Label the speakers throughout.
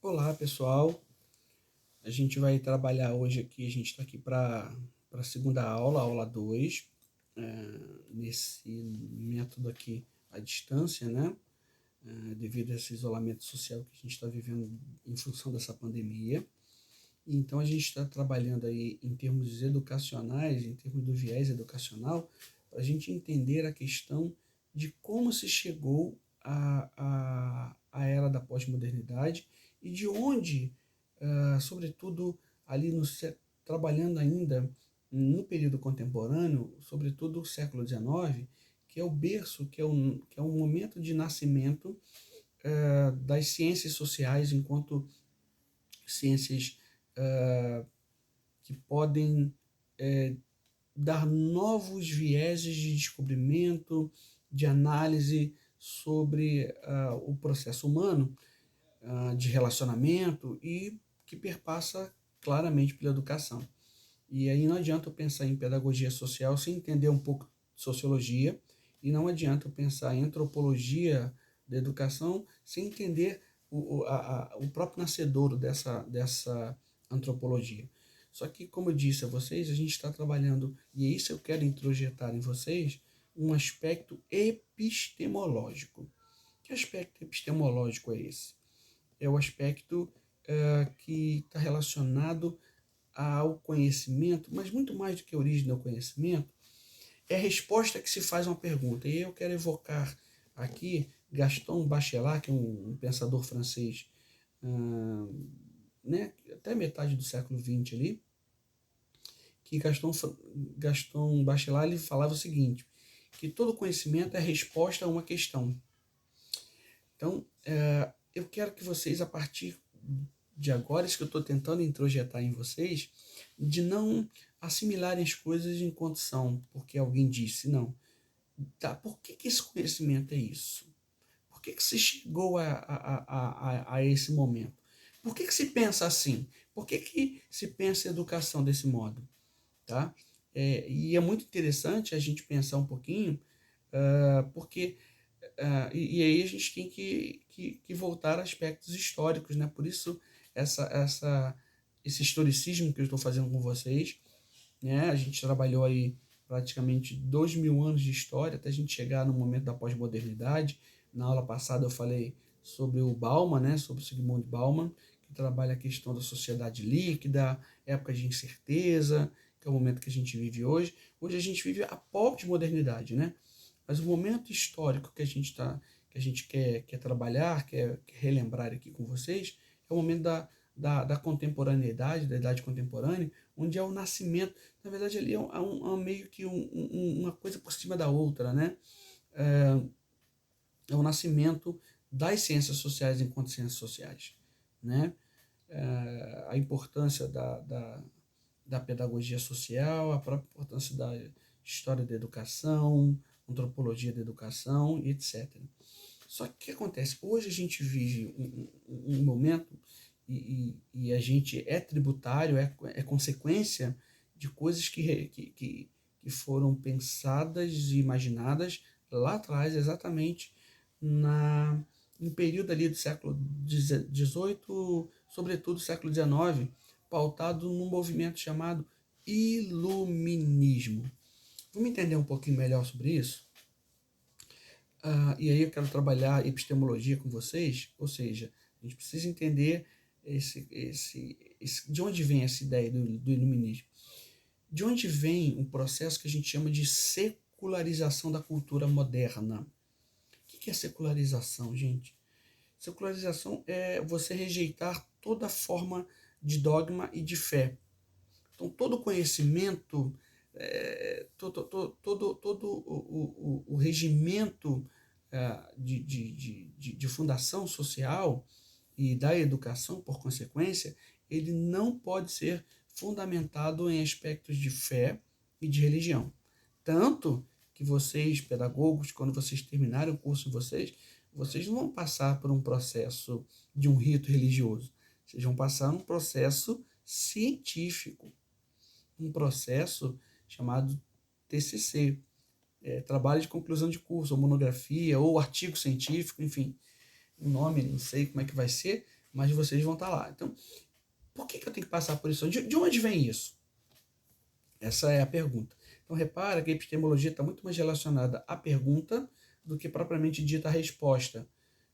Speaker 1: Olá, pessoal. A gente vai trabalhar hoje aqui, a gente está aqui para a segunda aula, aula 2, nesse método aqui à distância, né? Devido a esse isolamento social que a gente está vivendo em função dessa pandemia. Então, a gente está trabalhando aí em termos educacionais, em termos do viés educacional, para a gente entender a questão de como se chegou à era da pós-modernidade e de onde, sobretudo ali trabalhando ainda no período contemporâneo, sobretudo o século XIX, que é o berço, que é o momento de nascimento das ciências sociais enquanto ciências uh, que podem é, dar novos vieses de descobrimento, de análise sobre o processo humano, de relacionamento e que perpassa claramente pela educação. E aí não adianta eu pensar em pedagogia social sem entender um pouco de sociologia, e não adianta eu pensar em antropologia da educação sem entender o próprio nascedouro dessa antropologia. Só que, como eu disse a vocês, a gente está trabalhando, e é isso eu quero introjetar em vocês, um aspecto epistemológico. Que aspecto epistemológico é esse? É o aspecto que está relacionado ao conhecimento, mas muito mais do que a origem do conhecimento, é a resposta que se faz a uma pergunta. E eu quero evocar aqui Gaston Bachelard, que é um pensador francês, né, até metade do século XX ali, que Gaston Bachelard ele falava o seguinte, que todo conhecimento é resposta a uma questão. Então, eu quero que vocês, a partir de agora, isso que eu estou tentando introjetar em vocês, de não assimilarem as coisas enquanto são, porque alguém disse, não. Tá, por que esse conhecimento é isso? Por que se chegou a esse momento? Por que se pensa assim? Por que se pensa educação desse modo? Tá? E é muito interessante a gente pensar um pouquinho, porque e aí a gente tem que voltar a aspectos históricos, né? Por isso esse historicismo que eu estou fazendo com vocês, né? A gente trabalhou aí praticamente 2.000 anos de história até a gente chegar no momento da pós-modernidade. Na aula passada eu falei sobre o Bauman, né? Sobre o Zygmunt Bauman, que trabalha a questão da sociedade líquida, época de incerteza, que é o momento que a gente vive hoje. Hoje a gente vive a pós-modernidade, né? Mas o momento histórico que a gente quer trabalhar, quer relembrar aqui com vocês, é o momento da contemporaneidade, da idade contemporânea, onde é o nascimento. Na verdade, ali meio que uma coisa por cima da outra, né? É o nascimento das ciências sociais enquanto ciências sociais, né? A importância da pedagogia social, a própria importância da história da educação, antropologia da educação, etc. Só que o que acontece? Hoje a gente vive um momento e a gente é tributário, é consequência de coisas que foram pensadas e imaginadas lá atrás, exatamente no período ali do século XVIII, sobretudo século XIX, pautado num movimento chamado Iluminismo. Vamos entender um pouquinho melhor sobre isso? E aí eu quero trabalhar epistemologia com vocês, ou seja, a gente precisa entender de onde vem essa ideia do iluminismo. De onde vem um processo que a gente chama de secularização da cultura moderna. O que é secularização, gente? Secularização é você rejeitar toda forma de dogma e de fé. Então, todo conhecimento, todo o regimento de fundação social e da educação, por consequência, ele não pode ser fundamentado em aspectos de fé e de religião. Tanto que vocês, pedagogos, quando vocês terminarem o curso de vocês não vão passar por um processo de um rito religioso. Vocês vão passar um processo científico, um processo chamado TCC, trabalho de conclusão de curso, ou monografia, ou artigo científico, enfim, o nome não sei como é que vai ser, mas vocês vão estar lá. Então, por que eu tenho que passar por isso? De onde vem isso? Essa é a pergunta. Então, repara que a epistemologia está muito mais relacionada à pergunta do que propriamente dita a resposta.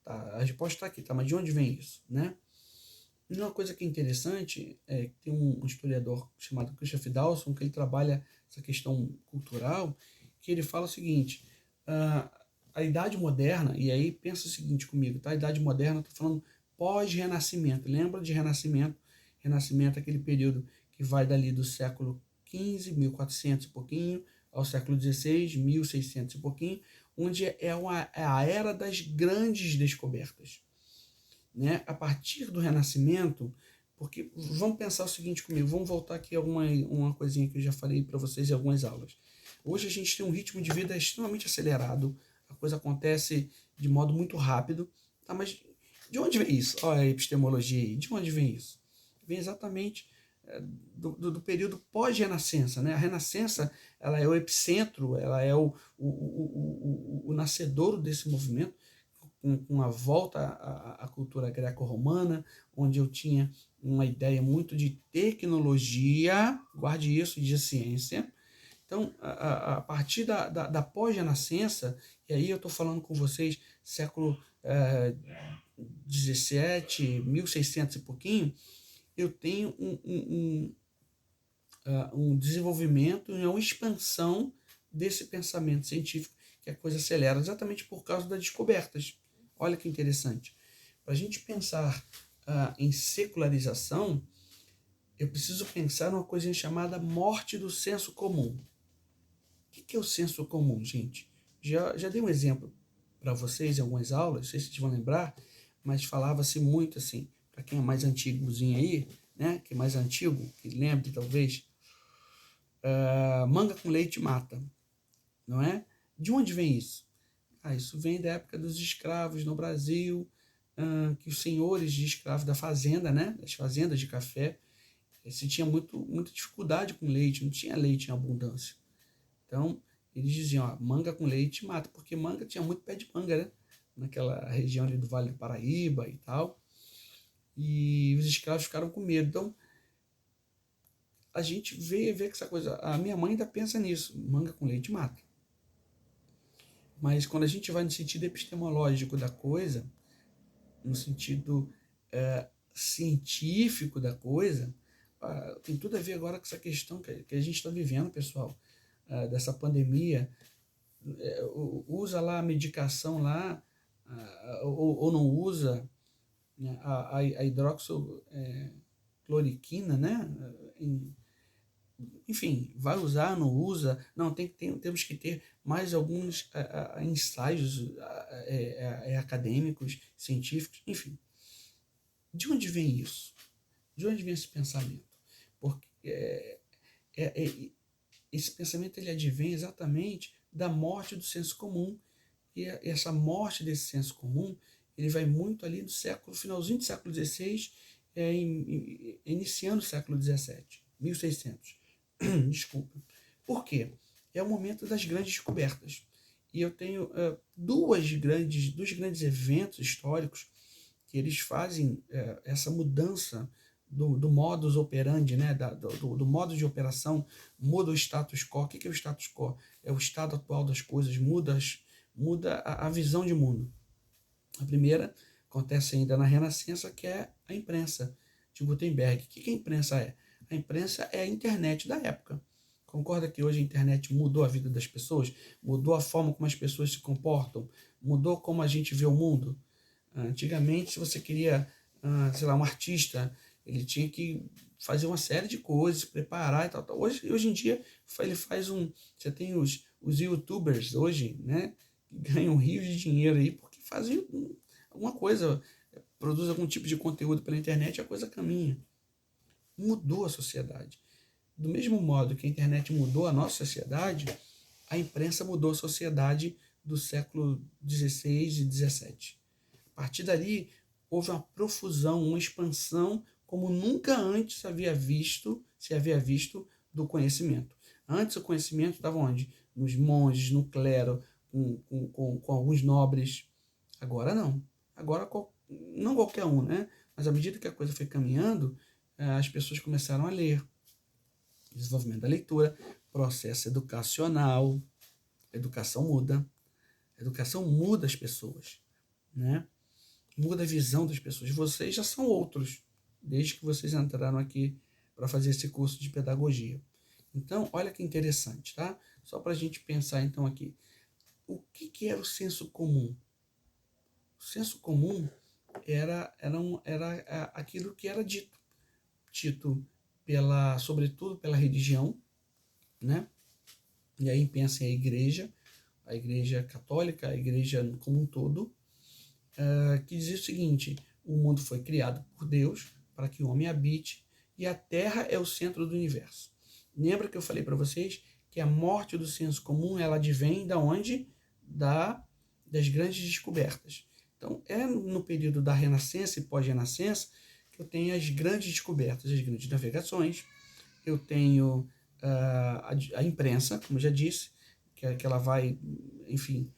Speaker 1: Tá? A resposta está aqui, tá? Mas de onde vem isso? Né? E uma coisa que é interessante é que tem um historiador chamado Christopher Dawson, que ele trabalha essa questão cultural, que ele fala o seguinte, a Idade Moderna, e aí pensa o seguinte comigo, tá? A Idade Moderna, estou falando pós-Renascimento. Lembra de Renascimento? Renascimento é aquele período que vai dali do século XV, 1400 e pouquinho, ao século XVI, 1600 e pouquinho, onde é a era das grandes descobertas. Né? A partir do Renascimento, porque vamos pensar o seguinte comigo, vamos voltar aqui a uma coisinha que eu já falei para vocês em algumas aulas. Hoje a gente tem um ritmo de vida extremamente acelerado, a coisa acontece de modo muito rápido, tá? Mas de onde vem isso? Olha a epistemologia aí, de onde vem isso? Vem exatamente do período pós-renascença, né? A renascença, ela é o epicentro, ela é o nascedouro desse movimento, com a volta à cultura greco-romana, onde eu tinha uma ideia muito de tecnologia, guarde isso, de ciência. Então, a partir da pós-renascença, e aí eu estou falando com vocês século XVII, 1600 e pouquinho, eu tenho um desenvolvimento e uma expansão desse pensamento científico, que a coisa acelera, exatamente por causa das descobertas. Olha que interessante. Para a gente pensar em secularização, eu preciso pensar numa coisa chamada morte do senso comum. O que é o senso comum, gente? Já dei um exemplo para vocês em algumas aulas, não sei se vocês vão lembrar, mas falava-se muito assim, para quem é mais antigozinho aí, né, que é mais antigo, que lembre talvez, manga com leite mata, não é? De onde vem isso? Isso vem da época dos escravos no Brasil, que os senhores de escravos da fazenda, né, das fazendas de café, se tinha muita dificuldade com leite, não tinha leite em abundância. Então, eles diziam, manga com leite mata, porque manga tinha muito pé de manga, né? Naquela região ali do Vale do Paraíba e tal. E os escravos ficaram com medo. Então, a gente vê que essa coisa... A minha mãe ainda pensa nisso, manga com leite mata. Mas quando a gente vai no sentido epistemológico da coisa, no sentido científico da coisa, tem tudo a ver agora com essa questão que a gente está vivendo, pessoal, dessa pandemia. Usa lá a medicação lá, ou não usa, né, a hidroxicloroquina, né? Enfim, vai usar, não usa, não, temos que ter mais alguns ensaios acadêmicos, científicos, enfim. De onde vem isso? De onde vem esse pensamento? Porque esse pensamento ele advém exatamente da morte do senso comum, e essa morte desse senso comum, ele vai muito ali no finalzinho do século XVI, iniciando o século XVII, 1600. Desculpa. Por quê? É o momento das grandes descobertas. E eu tenho dois grandes eventos históricos que eles fazem essa mudança do modus operandi, né? do modo de operação, muda o status quo. O que é o status quo? É o estado atual das coisas, muda a visão de mundo. A primeira acontece ainda na Renascença, que é a imprensa de Gutenberg. O que a imprensa é? A imprensa é a internet da época. Concorda que hoje a internet mudou a vida das pessoas? Mudou a forma como as pessoas se comportam? Mudou como a gente vê o mundo? Antigamente, se você queria, sei lá, um artista, ele tinha que fazer uma série de coisas, se preparar e tal. Hoje em dia, ele faz Você tem os youtubers hoje, né? Que ganham rios de dinheiro aí porque fazem alguma coisa, produz algum tipo de conteúdo pela internet e a coisa caminha. Mudou a sociedade. Do mesmo modo que a internet mudou a nossa sociedade, a imprensa mudou a sociedade do século XVI e XVII. A partir dali, houve uma profusão, uma expansão como nunca antes se havia visto do conhecimento. Antes o conhecimento estava onde? Nos monges, no clero, com alguns nobres. Agora não. Agora não qualquer um, né? Mas à medida que a coisa foi caminhando, as pessoas começaram a ler. Desenvolvimento da leitura, processo educacional, educação muda. A educação muda as pessoas, né? Muda a visão das pessoas. Vocês já são outros, desde que vocês entraram aqui para fazer esse curso de pedagogia. Então, olha que interessante, tá? Só para a gente pensar, então, aqui. O que era o senso comum? O senso comum era aquilo que era dito sobretudo pela religião, né? E aí pensem a igreja católica, a igreja como um todo, que dizia o seguinte: o mundo foi criado por Deus para que o homem habite e a Terra é o centro do universo. Lembra que eu falei para vocês que a morte do senso comum ela advém da onde? Das grandes descobertas. Então, é no período da Renascença e pós-Renascença que eu tenho as grandes descobertas, as grandes navegações. Eu tenho a imprensa, como eu já disse, que ela vai, enfim,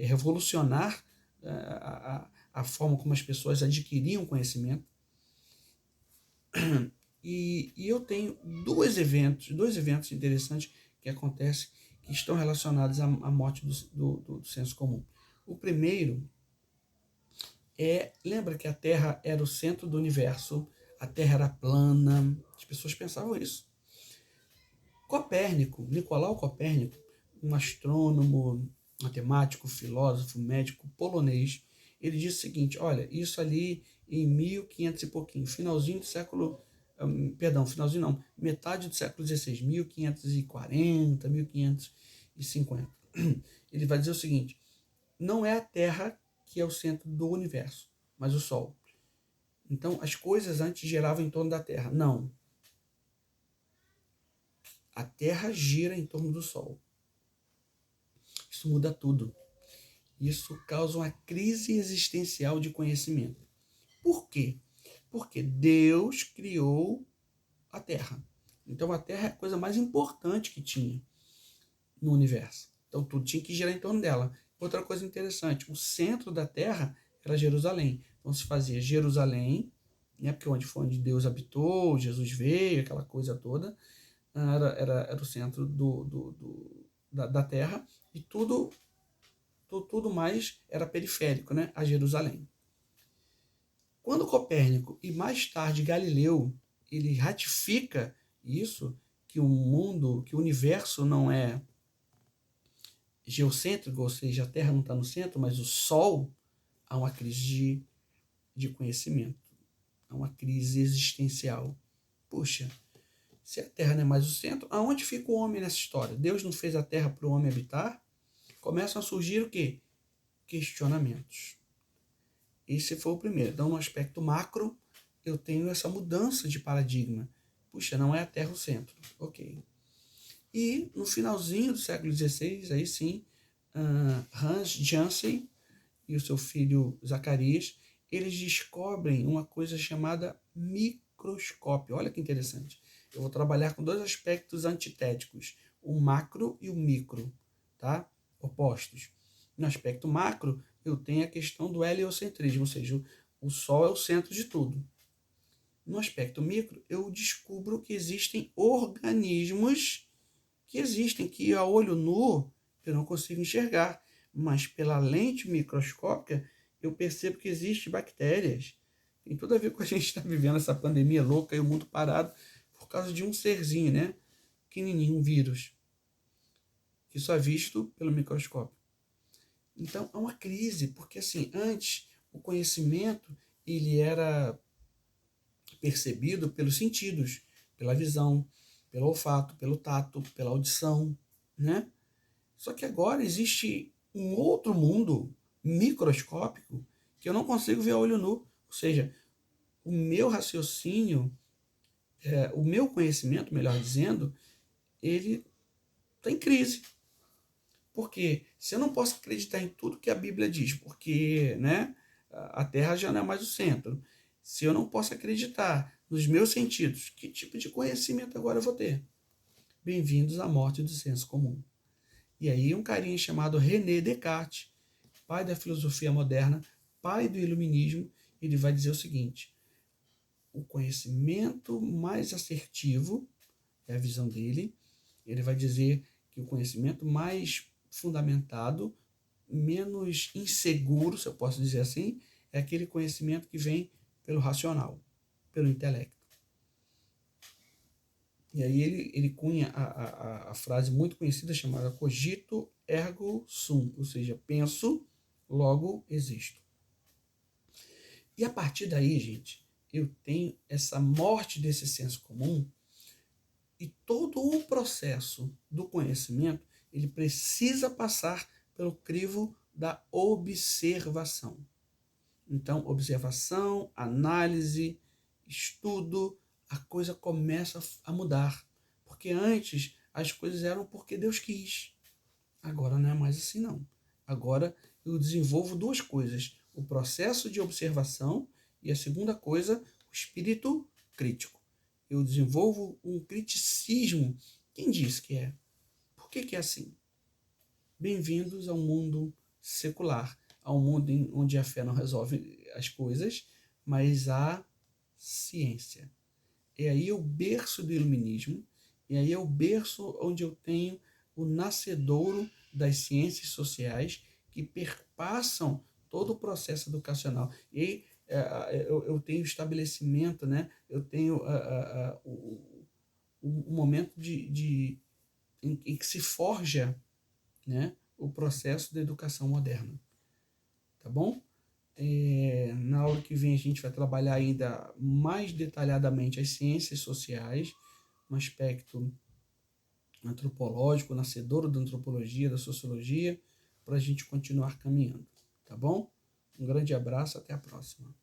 Speaker 1: revolucionar a forma como as pessoas adquiriam conhecimento. E eu tenho dois eventos interessantes que acontecem, que estão relacionados à morte do senso comum. O primeiro lembra que a Terra era o centro do universo, a Terra era plana, as pessoas pensavam isso. Nicolau Copérnico, um astrônomo, matemático, filósofo, médico polonês, ele disse o seguinte: olha, isso ali em 1500 e pouquinho, finalzinho do século, finalzinho não, metade do século XVI, 1540, 1550. Ele vai dizer o seguinte: não é a Terra que é o centro do universo, mas o Sol. Então, as coisas antes giravam em torno da Terra. Não. A Terra gira em torno do Sol. Isso muda tudo. Isso causa uma crise existencial de conhecimento. Por quê? Porque Deus criou a Terra. Então a Terra é a coisa mais importante que tinha no universo. Então tudo tinha que girar em torno dela. Outra coisa interessante, o centro da Terra era Jerusalém. Então se fazia Jerusalém, né, porque foi onde Deus habitou, Jesus veio, aquela coisa toda, era o centro da Terra, e tudo mais era periférico, né, a Jerusalém. Quando Copérnico e mais tarde Galileu, ele ratifica isso, que o mundo, que o universo não é geocêntrico, ou seja, a Terra não está no centro, mas o Sol, há uma crise de conhecimento, há uma crise existencial. Puxa, se a Terra não é mais o centro, aonde fica o homem nessa história? Deus não fez a Terra para o homem habitar? Começam a surgir o quê? Questionamentos. Esse foi o primeiro. Então, no aspecto macro, eu tenho essa mudança de paradigma. Puxa, não é a Terra o centro. Ok. E no finalzinho do século XVI, aí sim, Hans Janssen e o seu filho Zacarias, eles descobrem uma coisa chamada microscópio. Olha que interessante. Eu vou trabalhar com dois aspectos antitéticos, o macro e o micro, tá? Opostos. No aspecto macro, eu tenho a questão do heliocentrismo, ou seja, o Sol é o centro de tudo. No aspecto micro, eu descubro que existem organismos que a olho nu eu não consigo enxergar, mas pela lente microscópica eu percebo que existem bactérias. Tem tudo a ver com a gente estar vivendo essa pandemia louca e o mundo parado por causa de um serzinho, né? Pequenininho, um vírus, que só é visto pelo microscópio. Então, é uma crise, porque assim, antes o conhecimento ele era percebido pelos sentidos, pela visão, pelo olfato, pelo tato, pela audição, né? Só que agora existe um outro mundo microscópico que eu não consigo ver a olho nu. Ou seja, o meu raciocínio, o meu conhecimento, melhor dizendo, ele está em crise. Porque se eu não posso acreditar em tudo que a Bíblia diz, porque, né, a Terra já não é mais o centro, se eu não posso acreditar nos meus sentidos, que tipo de conhecimento agora eu vou ter? Bem-vindos à morte do senso comum. E aí um carinha chamado René Descartes, pai da filosofia moderna, pai do iluminismo, ele vai dizer o seguinte: o conhecimento mais assertivo, é a visão dele. Ele vai dizer que o conhecimento mais fundamentado, menos inseguro, se eu posso dizer assim, é aquele conhecimento que vem pelo racional, pelo intelecto. E aí ele cunha a frase muito conhecida chamada cogito ergo sum, ou seja, penso, logo existo. E a partir daí, gente, eu tenho essa morte desse senso comum e todo o processo do conhecimento, ele precisa passar pelo crivo da observação. Então, observação, análise, estudo, a coisa começa a mudar. Porque antes as coisas eram porque Deus quis. Agora não é mais assim, não. Agora eu desenvolvo duas coisas: o processo de observação e a segunda coisa, o espírito crítico. Eu desenvolvo um criticismo. Quem diz que é? Por que é assim? Bem-vindos ao mundo secular, ao mundo onde a fé não resolve as coisas, mas a ciência. É aí o berço do iluminismo, e aí é o berço onde eu tenho o nascedouro das ciências sociais que perpassam todo o processo educacional. E eu tenho estabelecimento, né? Eu tenho o momento em que se forja, né, o processo da educação moderna. Tá bom? Na aula que vem a gente vai trabalhar ainda mais detalhadamente as ciências sociais, no aspecto antropológico, nascedouro da antropologia, da sociologia, para a gente continuar caminhando. Tá bom? Um grande abraço, até a próxima.